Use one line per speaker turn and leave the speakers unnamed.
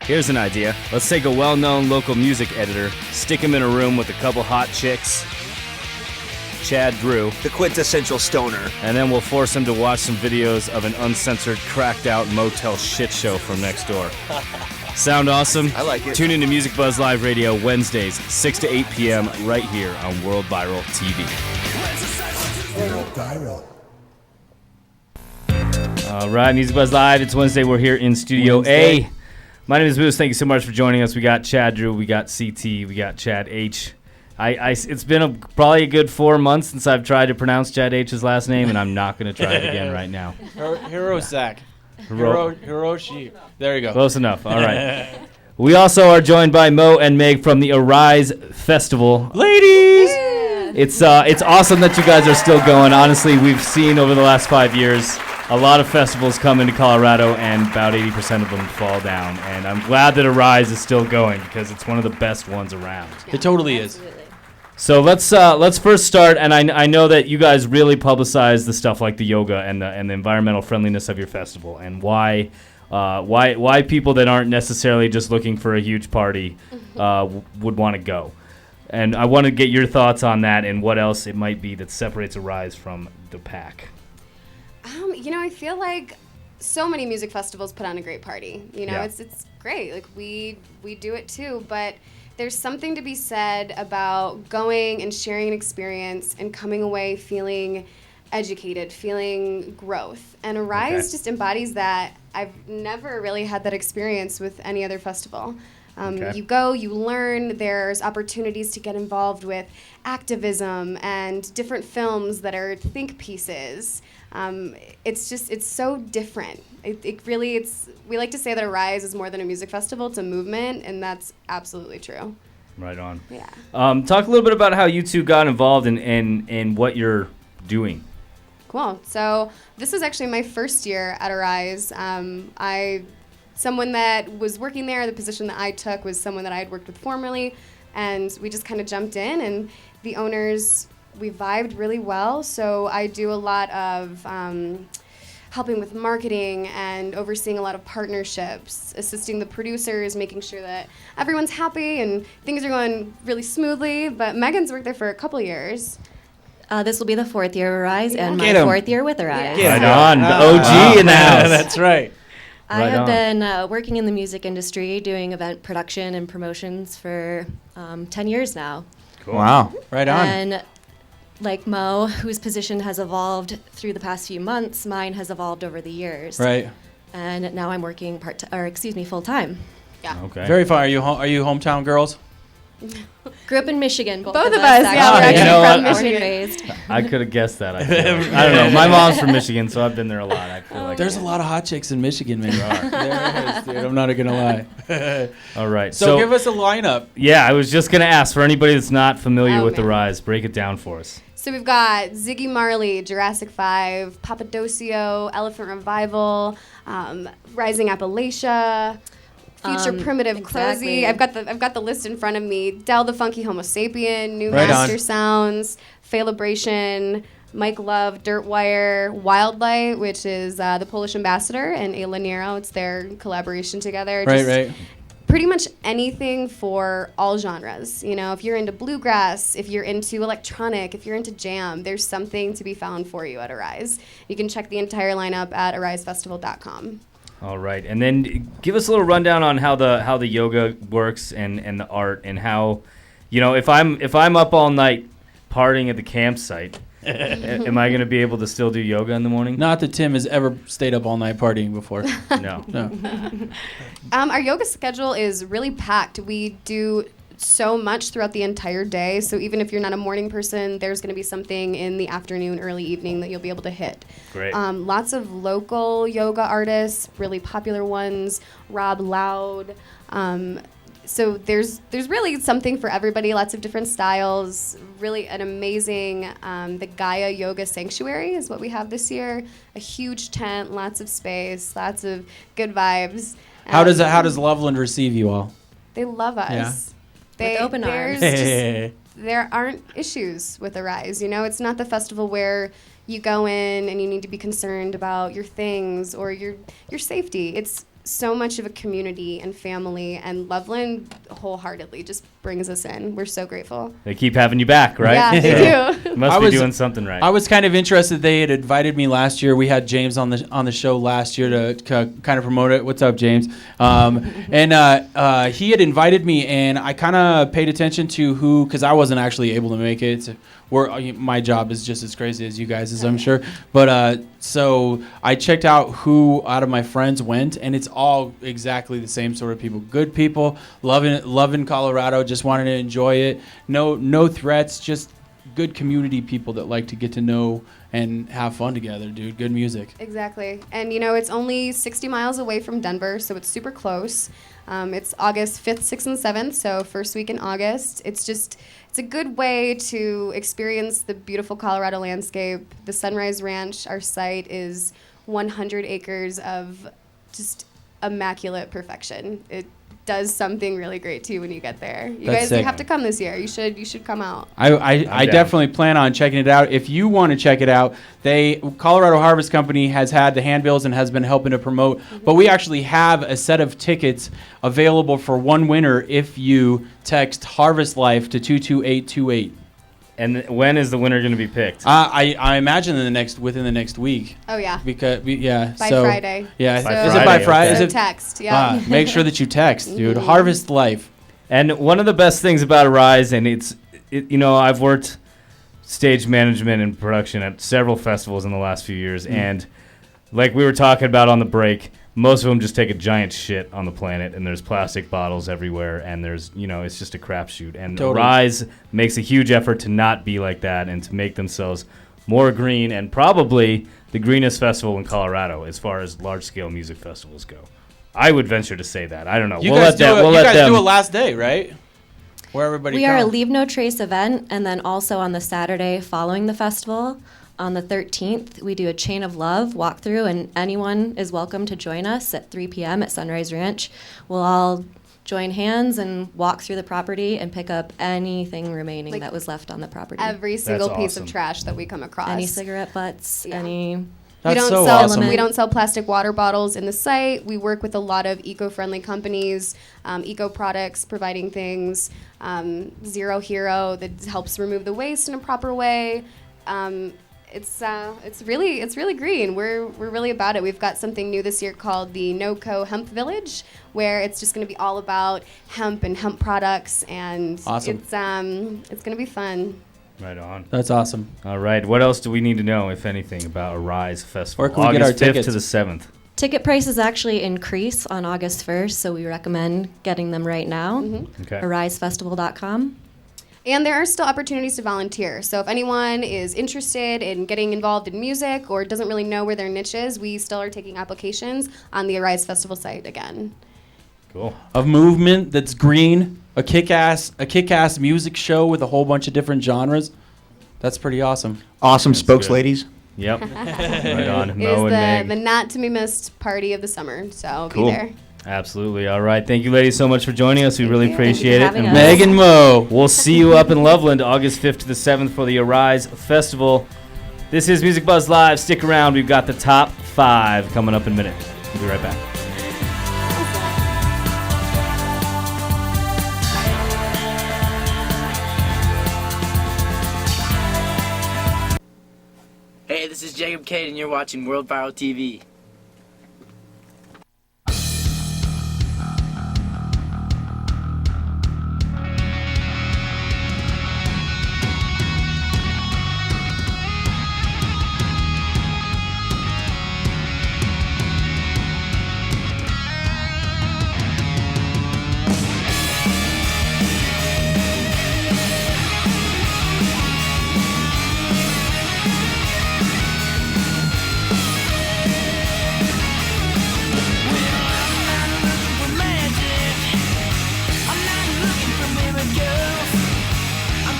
Here's an idea. Let's take a well-known local music editor, stick him in a room with a couple hot chicks, Chad Drew,
the quintessential stoner,
and then we'll force him to watch some videos of an uncensored, cracked-out motel shit show from next door. Sound awesome?
I like it.
Tune into Music Buzz Live Radio Wednesdays, 6 to 8 p.m. right here on World Viral TV.
World Viral.
All right, Music Buzz Live. It's Wednesday. We're here in Studio A. My name is Moose. Thank you so much for joining us. We got Chad Drew, we got CT, we got Chad H. It's been probably a good 4 months since I've tried to pronounce Chad H's last name, and I'm not going to try it again right now.
Hirosak. Hiroshi. There you go.
Close enough. All right. We also are joined by Mo and Meg from the Arise Festival.
Ladies!
Yeah.
It's awesome that you guys are still going. Honestly, we've seen over the last 5 years a lot of festivals come into Colorado, and about 80% of them fall down. And I'm glad that Arise is still going because it's one of the best ones around.
It totally is.
Absolutely.
So let's first start, and I know that you guys really publicize the stuff like the yoga and the environmental friendliness of your festival, and why people that aren't necessarily just looking for a huge party would want to go. And I want to get your thoughts on that and what else it might be that separates Arise from the pack.
I feel like so many music festivals put on a great party.
Yeah.
It's great. Like we do it too, but there's something to be said about going and sharing an experience and coming away feeling educated, feeling growth. And Arise just embodies that. I've never really had that experience with any other festival. You go, you learn, there's opportunities to get involved with activism and different films that are think pieces. It's so different. We like to say that Arise is more than a music festival, it's a movement, and that's absolutely true.
Right on.
Yeah.
Talk a little bit about how you two got involved in what you're doing.
Cool. So this is actually my first year at Arise. Someone that was working there, the position that I took was someone that I had worked with formerly, and we just kind of jumped in, and the owners, we vibed really well. So I do a lot of helping with marketing and overseeing a lot of partnerships, assisting the producers, making sure that everyone's happy and things are going really smoothly. But Megan's worked there for a couple years.
This will be the fourth year of Arise and
Get
my
'em.
fourth year with Arise.
Right on. The OG in the house.
That's right.
I
Right
have
on.
been working in the music industry doing event production and promotions for 10 years now.
Cool.
Wow. Right on.
And like Mo, whose position has evolved through the past few months, mine has evolved over the years.
Right.
And now I'm working full time.
Yeah.
Okay.
Very fun. Are you hometown girls?
Grew up in Michigan.
Both of us, yeah, we're
actually.
actually from
Born and
Michigan.
raised.
I could have guessed that. I feel like. I don't know. My mom's from Michigan, so I've been there a lot. I feel like.
There's a lot of hot chicks in Michigan, man. There is, dude. I'm not gonna lie.
All right.
So give us a lineup.
Yeah, I was just gonna ask for anybody that's not familiar
Oh,
with the
man.
Rise. Break it down for us.
So we've got Ziggy Marley, Jurassic 5, Papadosio, Elephant Revival, Rising Appalachia, Future Primitive,
exactly.
Closey. I've got the list in front of me. Del the Funky Homo Sapien, New
Right
Master
on.
Sounds, Failibration, Mike Love, Dirtwire, Wildlight, which is the Polish ambassador, and Ayla Nero. It's their collaboration together.
Right.
Pretty much anything for all genres. If you're into bluegrass, if you're into electronic, if you're into jam, there's something to be found for you at Arise. You can check the entire lineup at arisefestival.com.
All right, and then give us a little rundown on how the yoga works and the art, and how, if I'm up all night partying at the campsite, am I going to be able to still do yoga in the morning?
Not that Tim has ever stayed up all night partying before.
No.
No.
Our yoga schedule is really packed. We do so much throughout the entire day. So even if you're not a morning person, there's going to be something in the afternoon, early evening that you'll be able to hit.
Great.
Lots of local yoga artists, really popular ones, Rob Loud. So there's really something for everybody, lots of different styles, really an amazing, the Gaia Yoga Sanctuary is what we have this year. A huge tent, lots of space, lots of good vibes.
How does Loveland receive you all?
They love us.
With open arms.
There aren't issues with Arise. It's not the festival where you go in and you need to be concerned about your things or your safety. It's so much of a community and family, and Loveland wholeheartedly just brings us in. We're so grateful.
They keep having you back, right?
Yeah, they do.
Must be doing something right.
I was kind of interested. They had invited me last year. We had James on the show last year to kind of promote it. What's up, James? And he had invited me, and I kind of paid attention to who, because I wasn't actually able to make it. My job is just as crazy as you guys, as I'm sure. But so I checked out who out of my friends went, and it's all exactly the same sort of people. Good people, loving Colorado, just wanted to enjoy it. No threats, just good community people that like to get to know and have fun together, dude. Good music.
Exactly. And, it's only 60 miles away from Denver, so it's super close. It's August 5th, 6th, and 7th, so first week in August. It's a good way to experience the beautiful Colorado landscape. The Sunrise Ranch, our site, is 100 acres of just immaculate perfection. It does something really great too when you get there. You
That's
guys
sick.
have to come this year. You should come out.
I definitely plan on checking it out. If you want to check it out, Colorado Harvest Company has had the handbills and has been helping to promote. But we actually have a set of tickets available for one winner if you text Harvest Life to 22828.
And when is the winner going to be picked?
I imagine within the next week.
Oh yeah.
By
Friday.
Yeah.
By
Is it by
Friday,
Friday?
okay.
Is it?
Text. Yeah.
Make sure that you text, dude. Harvest Life.
And one of the best things about Arise, and I've worked stage management and production at several festivals in the last few years, and like we were talking about on the break, most of them just take a giant shit on the planet, and there's plastic bottles everywhere, and there's, it's just a crapshoot. And
Totally.
Rise makes a huge effort to not be like that and to make themselves more green, and probably the greenest festival in Colorado as far as large-scale music festivals go. I would venture to say that. I don't know.
You guys do a last day, right? Where everybody
We are a Leave No Trace event, and then also on the Saturday following the festival, on the 13th, we do a Chain of Love walkthrough, and anyone is welcome to join us at 3 p.m. at Sunrise Ranch. We'll all join hands and walk through the property and pick up anything remaining that was left on the property.
Every single piece
awesome.
of trash that we come across.
Any cigarette butts,
Yeah.
any...
That's so awesome.
We don't sell plastic water bottles in the site. We work with a lot of eco-friendly companies, eco products, providing things, Zero Hero that helps remove the waste in a proper way. It's really green. We're really about it. We've got something new this year called the NoCo Hemp Village, where it's just going to be all about hemp and hemp products, and
Awesome.
it's going to be fun.
Right on.
That's awesome.
All right. What else do we need to know, if anything, about Arise Festival?
Where can we get our
August 5th
tickets?
to the 7th.
Ticket prices actually increase on August 1st, so we recommend getting them right now.
Okay.
AriseFestival.com.
And there are still opportunities to volunteer. So if anyone is interested in getting involved in music or doesn't really know where their niche is, we still are taking applications on the Arise Festival site again.
Cool.
A movement that's green, a kick-ass music show with a whole bunch of different genres. That's pretty awesome.
Awesome
That's
spokes,
good.
ladies.
Yep. Right on.
It
Mo
is
and
the
Meg.
not to be missed party of the summer. So
Cool.
be there.
Absolutely. All right. Thank you, ladies, so much for joining us. We
Thank
really
you.
appreciate it.
Thank you for
And
having us.
Meg and Mo.
we'll see you up in Loveland August 5th to the 7th for the Arise Festival. This is Music Buzz Live. Stick around. We've got the top 5 coming up in a minute. We'll be right back.
Hey, this is Jacob Cade, and you're watching World Viral TV.